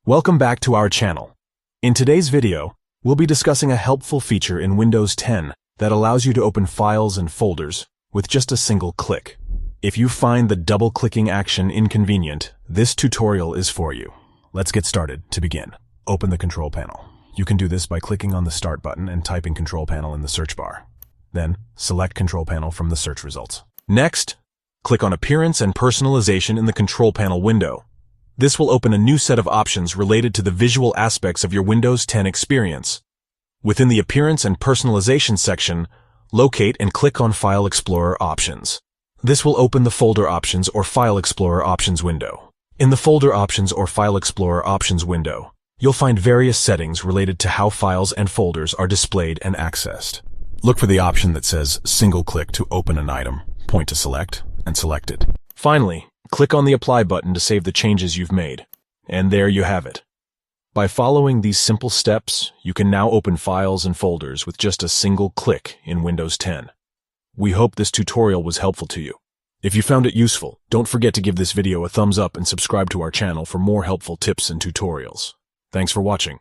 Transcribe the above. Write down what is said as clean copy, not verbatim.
Welcome back to our channel. In today's video, we'll be discussing a helpful feature in Windows 10 that allows you to open files and folders with just a single click. If you find the double-clicking action inconvenient, this tutorial is for you. Let's get started. To begin, open the control panel. You can do this by clicking on the Start button and typing Control Panel in the search bar. Then, select Control Panel from the search results. Next, click on Appearance and Personalization in the Control Panel window. This will open a new set of options related to the visual aspects of your Windows 10 experience. Within the Appearance and Personalization section, locate and click on File Explorer Options. This will open the Folder Options or File Explorer Options window. In the Folder Options or File Explorer Options window, you'll find various settings related to how files and folders are displayed and accessed. Look for the option that says Single Click to open an item, point to Select, and select it. Finally, click on the Apply button to save the changes you've made. And there you have it. By following these simple steps, you can now open files and folders with just a single click in Windows 10. We hope this tutorial was helpful to you. If you found it useful, don't forget to give this video a thumbs up and subscribe to our channel for more helpful tips and tutorials. Thanks for watching.